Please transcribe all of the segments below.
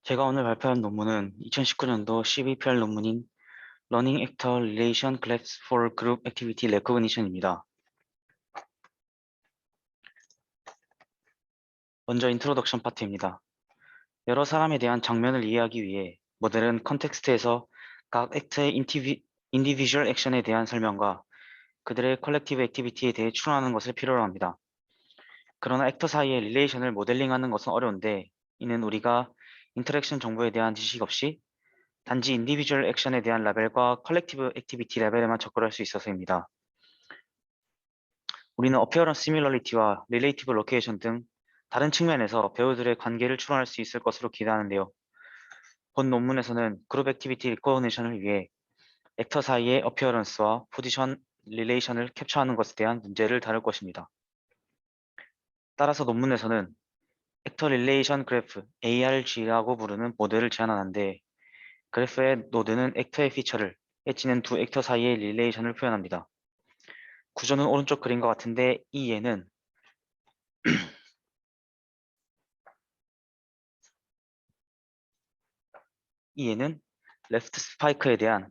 제가 오늘 발표한 논문은 2019년도 CBPR 논문인 Learning Actor Relation Graphs for Group Activity Recognition입니다. 먼저 인트로덕션 파트입니다. 여러 사람에 대한 장면을 이해하기 위해 모델은 컨텍스트에서 각 액터의 인디비주얼 액션에 대한 설명과 그들의 컬렉티브 액티비티에 대해 추론하는 것을 필요로 합니다. 그러나 액터 사이의 릴레이션을 모델링하는 것은 어려운데 이는 우리가 인터랙션 정보에 대한 지식 없이 단지 인디비주얼 액션에 대한 라벨과 컬렉티브 액티비티 레벨에만 접근할 수 있어서입니다. 우리는 어피어런스 시뮬러리티와 릴레이티브 로케이션 등 다른 측면에서 배우들의 관계를 추론할 수 있을 것으로 기대하는데요. 본 논문에서는 그룹 액티비티 리코그니션을 위해 액터 사이의 어피어런스와 포지션 릴레이션을 캡처하는 것에 대한 문제를 다룰 것입니다. 따라서 논문에서는 액터 릴레이션 그래프 ARG라고 부르는 모델을 제안하는데 그래프의 노드는 액터의 피처를 엣지는 두 액터 사이의 릴레이션을 표현합니다. 구조는 오른쪽 그림과 같은데 이 예는 레프트 스파이크에 대한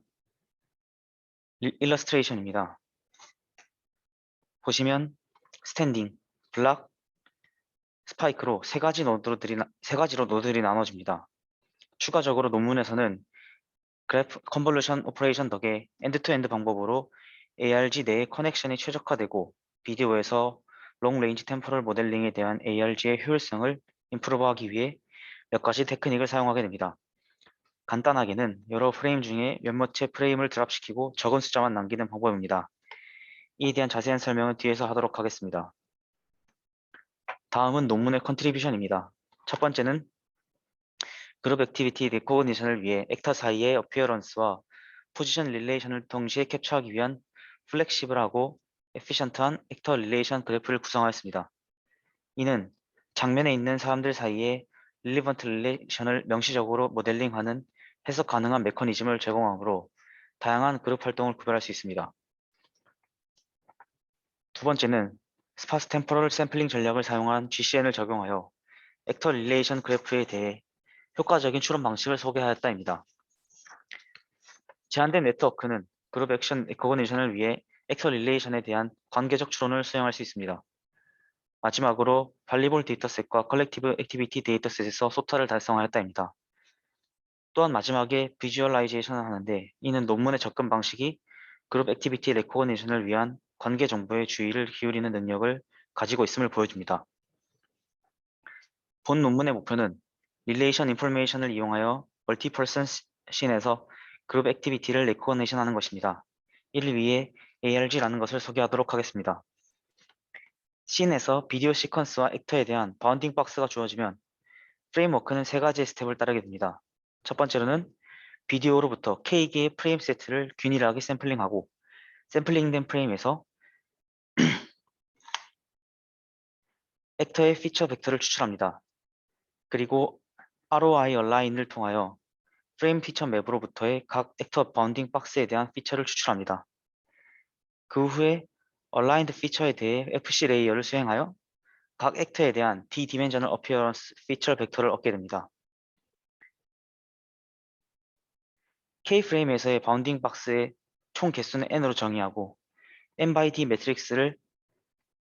일러스트레이션입니다. 보시면 스탠딩, 블락, 스파이크로 세 가지로 노드들이 나눠집니다. 추가적으로 논문에서는 그래프 컨볼루션 오퍼레이션 덕에 엔드-투-엔드 방법으로 ARG 내의 커넥션이 최적화되고 비디오에서 롱 레인지 템포럴 모델링에 대한 ARG의 효율성을 임프루브하기 위해 몇 가지 테크닉을 사용하게 됩니다. 간단하게는 여러 프레임 중에 몇몇 채 프레임을 드랍시키고 적은 숫자만 남기는 방법입니다. 이에 대한 자세한 설명은 뒤에서 하도록 하겠습니다. 다음은 논문의 컨트리뷰션입니다. 첫 번째는 그룹 액티비티 리코그니션을 위해 액터 사이의 어피어런스와 포지션 릴레이션을 동시에 캡처하기 위한 플렉시블하고 에피션트한 액터 릴레이션 그래프를 구성하였습니다. 이는 장면에 있는 사람들 사이의 릴리번트 릴레이션을 명시적으로 모델링하는 해석 가능한 메커니즘을 제공하므로 다양한 그룹 활동을 구별할 수 있습니다. 두 번째는 스파스 템포럴 샘플링 전략을 사용한 GCN을 적용하여 액터 릴레이션 그래프에 대해 효과적인 추론 방식을 소개하였다입니다. 제한된 네트워크는 그룹 액션 리코그니션을 위해 액터 릴레이션에 대한 관계적 추론을 수행할 수 있습니다. 마지막으로 발리볼 데이터셋과 컬렉티브 액티비티 데이터셋에서 소타를 달성하였다입니다. 또한 마지막에 비주얼라이제이션을 하는데 이는 논문의 접근 방식이 그룹 액티비티 레코그니션을 위한 관계 정보에 주의를 기울이는 능력을 가지고 있음을 보여줍니다. 본 논문의 목표는 릴레이션 인포메이션을 이용하여 멀티퍼슨 씬에서 그룹 액티비티를 레코그니션 하는 것입니다. 이를 위해 ARG라는 것을 소개하도록 하겠습니다. 씬에서 비디오 시퀀스와 액터에 대한 바운딩 박스가 주어지면 프레임워크는 세 가지의 스텝을 따르게 됩니다. 첫 번째로는 비디오로부터 K개의 프레임 세트를 균일하게 샘플링하고 샘플링된 프레임에서 액터의 피처 벡터를 추출합니다. 그리고 ROI 얼라인을 통하여 프레임 피처 맵으로부터의 각 액터 바운딩 박스에 대한 피처를 추출합니다. 그 후에 얼라인드 피처에 대해 FC 레이어를 수행하여 각 액터에 대한 D-디멘셔널 어피어런스 피처 벡터를 얻게 됩니다. K프레임에서의 바운딩 박스의 총 개수는 n으로 정의하고 n by d 매트릭스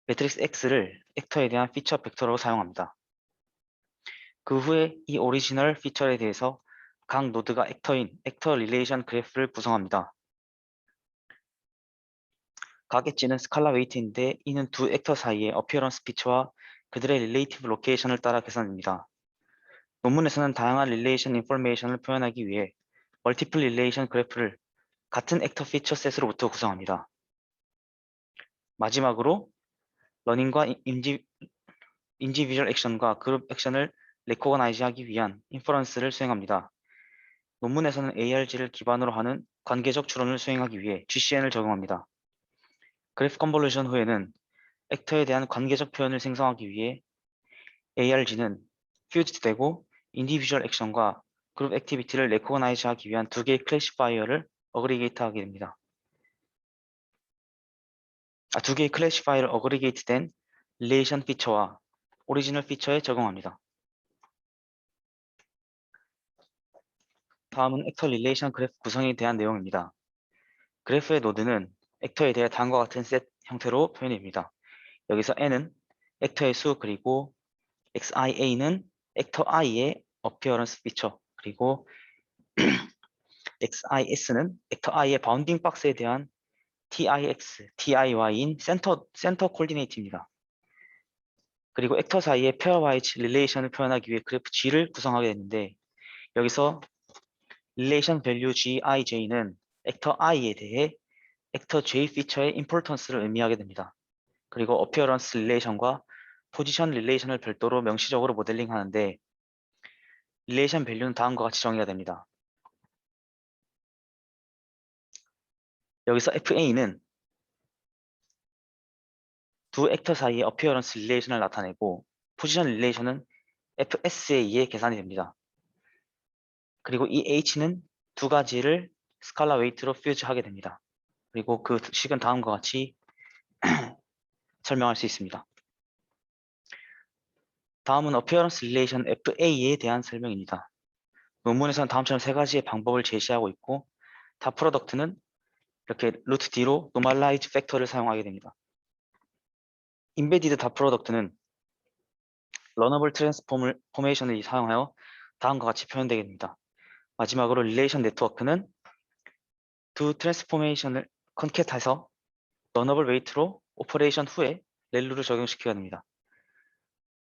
X를 액터에 대한 피처 벡터로 사용합니다. 그 후에 이 오리지널 피처에 대해서 각 노드가 액터인 액터 릴레이션 그래프를 구성합니다. 각 엣지는 스칼라 웨이트인데 이는 두 액터 사이의 어피어런스 피처와 그들의 릴레이티브 로케이션을 따라 계산됩니다. 논문에서는 다양한 릴레이션 인포메이션을 표현하기 위해 멀티플 릴레이션 그래프를 같은 액터 피처 셋으로부터 구성합니다. 마지막으로 러닝과 인지비주얼 액션과 그룹 액션을 레코그나이즈하기 위한 인퍼런스를 수행합니다. 논문에서는 ARG를 기반으로 하는 관계적 추론을 수행하기 위해 GCN을 적용합니다. 그래프 컨볼루션 후에는 액터에 대한 관계적 표현을 생성하기 위해 ARG는 퓨즈되고 인디비주얼 액션과 그룹 액티비티를 레코그나이즈하기 위한 두 개의 클래시파이어를 어그리게이트하게 됩니다. 두 개의 클래시파이어를 어그리게이트된 릴레이션 피처와 오리지널 피처에 적용합니다. 다음은 액터 릴레이션 그래프 구성에 대한 내용입니다. 그래프의 노드는 액터에 대해 다음과 같은 셋 형태로 표현됩니다. 여기서 n은 액터의 수, 그리고 xia는 액터 i의 어피어런스 피처, 그리고 xis는 액터 i의 바운딩 박스에 대한 tix, tiy인 센터 콜디네이트입니다. 그리고 액터 사이의 페어와이즈 릴레이션을 표현하기 위해 그래프 G를 구성하게 되는데, 여기서 릴레이션 밸류 GIJ는 액터 I에 대해 액터 J 피처의 임포턴스를 의미하게 됩니다. 그리고 어피어런스 릴레이션과 포지션 릴레이션을 별도로 명시적으로 모델링하는데, 릴레이션 밸류는 다음과 같이 정의가 됩니다. 여기서 FA는 두 액터 사이의 어피어런스 릴레이션을 나타내고, 포지션 릴레이션은 FS에 의해 계산이 됩니다. 그리고 이 H는 두 가지를 스칼라 웨이트로 퓨즈하게 됩니다. 그리고 그 식은 다음과 같이 설명할 수 있습니다. 다음은 어피어런스 릴레이션 FA에 대한 설명입니다. 논문에서는 다음처럼 세 가지의 방법을 제시하고 있고, 다 프로덕트는 이렇게 루트 D로 노멀라이즈 팩터를 사용하게 됩니다. 인베디드 다 프로덕트는 러너블 트랜스포메이션을 사용하여 다음과 같이 표현되게 됩니다. 마지막으로 릴레이션 네트워크는 두 트랜스포메이션을 컨캣해서 러너블 웨이트로 오퍼레이션 후에 렐루를 적용시켜야 됩니다.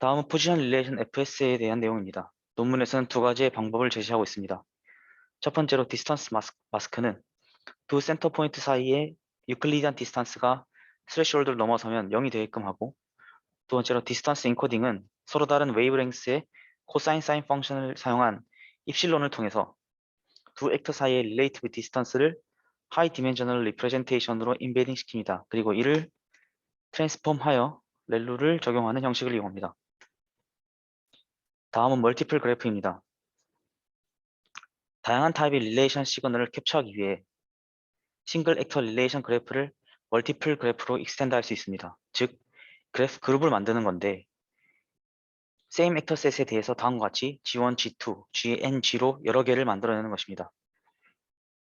다음은 포지션 릴레이션 FS에 대한 내용입니다. 논문에서는 두 가지의 방법을 제시하고 있습니다. 첫 번째로 디스턴스 마스크는 두 센터 포인트 사이의 유클리디안 디스턴스가 스레시홀드를 넘어서면 0이 되게끔 하고, 두 번째로 디스턴스 인코딩은 서로 다른 웨이브랭스의 코사인 사인 펑션을 사용한 입실론을 통해서 두 액터 사이의 릴레이티브 디스턴스를 하이 디멘셔널 리프레젠테이션으로 인베딩 시킵니다. 그리고 이를 트랜스폼하여 렐루를 적용하는 형식을 이용합니다. 다음은 멀티플 그래프입니다. 다양한 타입의 릴레이션 시그널을 캡처하기 위해 싱글 액터 릴레이션 그래프를 멀티플 그래프로 익스텐드 할 수 있습니다. 즉, 그래프 그룹을 만드는 건데, same 액터 셋에 대해서 다음과 같이 G1, G2, GNG로 여러 개를 만들어내는 것입니다.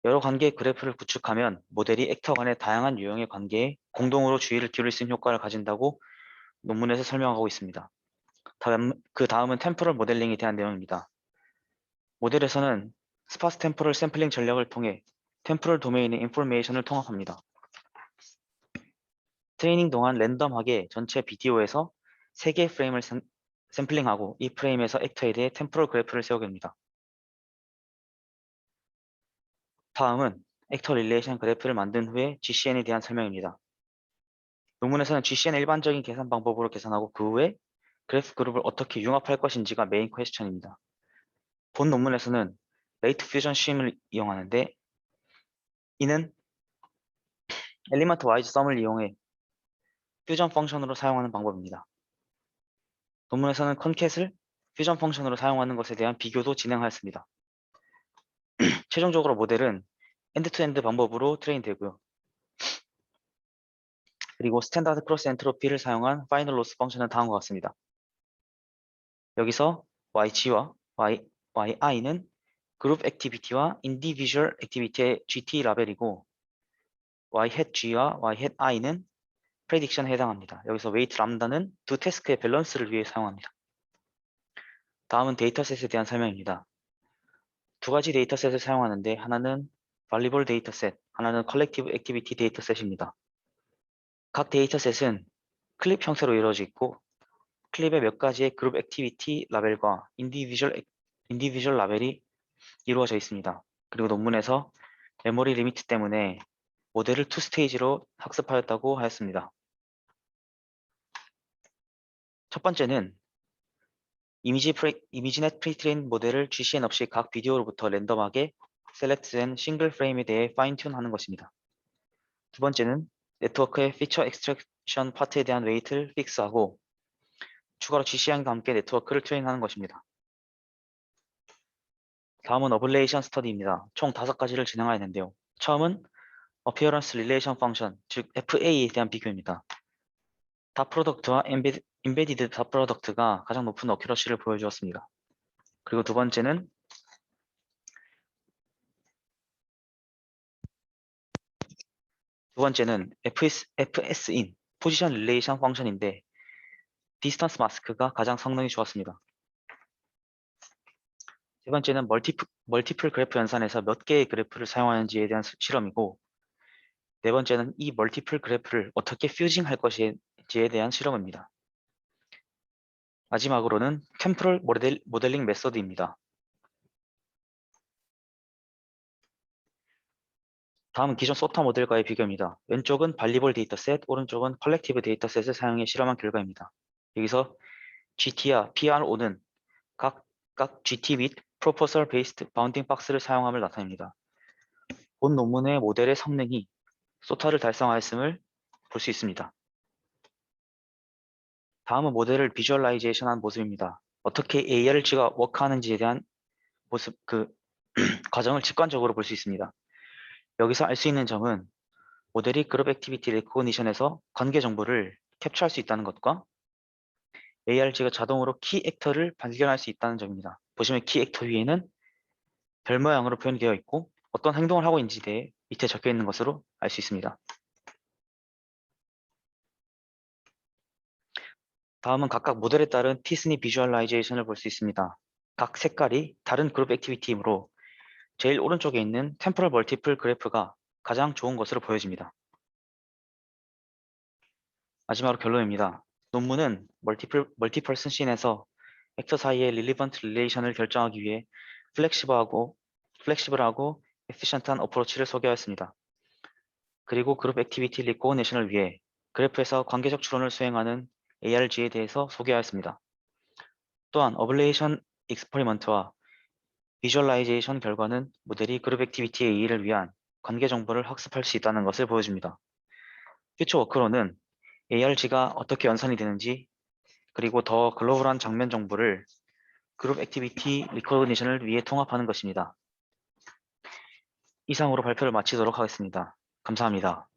여러 관계의 그래프를 구축하면 모델이 액터 간의 다양한 유형의 관계에 공동으로 주의를 기울일 수 있는 효과를 가진다고 논문에서 설명하고 있습니다. 그 다음은 템포럴 모델링에 대한 내용입니다. 모델에서는 스파스 템포럴 샘플링 전략을 통해 템포럴 도메인의 인포메이션을 통합합니다. 트레이닝 동안 랜덤하게 전체 비디오에서 3개의 프레임을 샘플링하고 이 프레임에서 액터에 대해 템포럴 그래프를 세우게 됩니다. 다음은 액터 릴레이션 그래프를 만든 후에 GCN에 대한 설명입니다. 논문에서는 GCN을 일반적인 계산 방법으로 계산하고 그 후에 그래프 그룹을 어떻게 융합할 것인지가 메인 퀘스천입니다. 본 논문에서는 레이트 퓨전 쉼을 이용하는데, 이는 엘리먼트 와이즈 썸을 이용해 퓨전 펑션으로 사용하는 방법입니다. 논문에서는 컨캣을 퓨전 펑션으로 사용하는 것에 대한 비교도 진행하였습니다. 최종적으로 모델은 엔드-투-엔드 방법으로 트레인 되고요. 그리고 스탠다드 크로스 엔트로피를 사용한 파이널 로스 펑션은 다음과 같습니다. 여기서 YG와 YI는 그룹 액티비티와 인디비주얼 액티비티의 GT 라벨이고, Y-G와 Y-I는 프레딕션에 해당합니다. 여기서 웨이트 람다는 두 태스크의 밸런스를 위해 사용합니다. 다음은 데이터셋에 대한 설명입니다. 두 가지 데이터셋을 사용하는데, 하나는 발리볼 데이터셋, 하나는 컬렉티브 액티비티 데이터셋입니다. 각 데이터셋은 클립 형태로 이루어져 있고, 클립의 몇 가지의 그룹 액티비티 라벨과 인디비주얼 라벨이 이루어져 있습니다. 그리고 논문에서 메모리 리미트 때문에 모델을 2스테이지로 학습하였다고 하였습니다. 첫 번째는 이미지넷 프리트레인 모델을 GCN 없이 각 비디오로부터 랜덤하게 셀렉트된 싱글 프레임에 대해 파인 튠 하는 것입니다. 두 번째는 네트워크의 피처 엑스트랙션 파트에 대한 웨이트를 픽스하고 추가로 GCN과 함께 네트워크를 트레인하는 것입니다. 다음은 어블레이션 스터디입니다. 총 5가지를 진행하였는데요. 처음은 어피어런스 릴레이션 펑션, 즉 FA에 대한 비교입니다. 다 프로덕트와 인베디드 다 프로덕트가 가장 높은 어큐러시를 보여주었습니다. 그리고 두 번째는 두 번째는 FS인 포지션 릴레이션 펑션인데 디스턴스 마스크가 가장 성능이 좋았습니다. 세 번째는 멀티플 그래프 연산에서 몇 개의 그래프를 사용하는지에 대한 실험이고, 네 번째는 이 멀티플 그래프를 어떻게 퓨징할 것인지에 대한 실험입니다. 마지막으로는 템포럴 모델링 메소드입니다. 다음은 기존 소타 모델과의 비교입니다. 왼쪽은 발리볼 데이터셋, 오른쪽은 컬렉티브 데이터셋을 사용해 실험한 결과입니다. 여기서 GT와 PRO는 각각 GT 및 Proposal Based Bounding Box를 사용함을 나타냅니다. 본 논문의 모델의 성능이 소타를 달성하였음을 볼 수 있습니다. 다음은 모델을 비주얼라이제이션한 모습입니다. 어떻게 ARG가 워크하는지에 대한 모습, 과정을 직관적으로 볼 수 있습니다. 여기서 알 수 있는 점은 모델이 그룹 액티비티 레코그니션에서 관계 정보를 캡처할 수 있다는 것과 ARG가 자동으로 키 액터를 발견할 수 있다는 점입니다. 보시면 키 액터 위에는 별 모양으로 표현이 되어 있고 어떤 행동을 하고 있는지에 대해 밑에 적혀 있는 것으로 알 수 있습니다. 다음은 각각 모델에 따른 T-SNP 비주얼라이제이션을 볼 수 있습니다. 각 색깔이 다른 그룹 액티비티이므로 제일 오른쪽에 있는 템포럴 멀티플 그래프가 가장 좋은 것으로 보여집니다. 마지막으로 결론입니다. 논문은 멀티펄슨 씬에서 액터 사이의 릴리번트 릴레이션을 결정하기 위해 플렉시블하고 에피션트한 어프로치를 소개하였습니다. 그리고 그룹 액티비티 리코그니션을 위해 그래프에서 관계적 추론을 수행하는 ARG에 대해서 소개하였습니다. 또한 어블레이션 익스퍼리먼트와 비주얼라이제이션 결과는 모델이 그룹 액티비티의 이해를 위한 관계 정보를 학습할 수 있다는 것을 보여줍니다. 퓨처 워크로는 ARG가 어떻게 연산이 되는지 그리고 더 글로벌한 장면 정보를 그룹 액티비티 리코그니션을 위해 통합하는 것입니다. 이상으로 발표를 마치도록 하겠습니다. 감사합니다.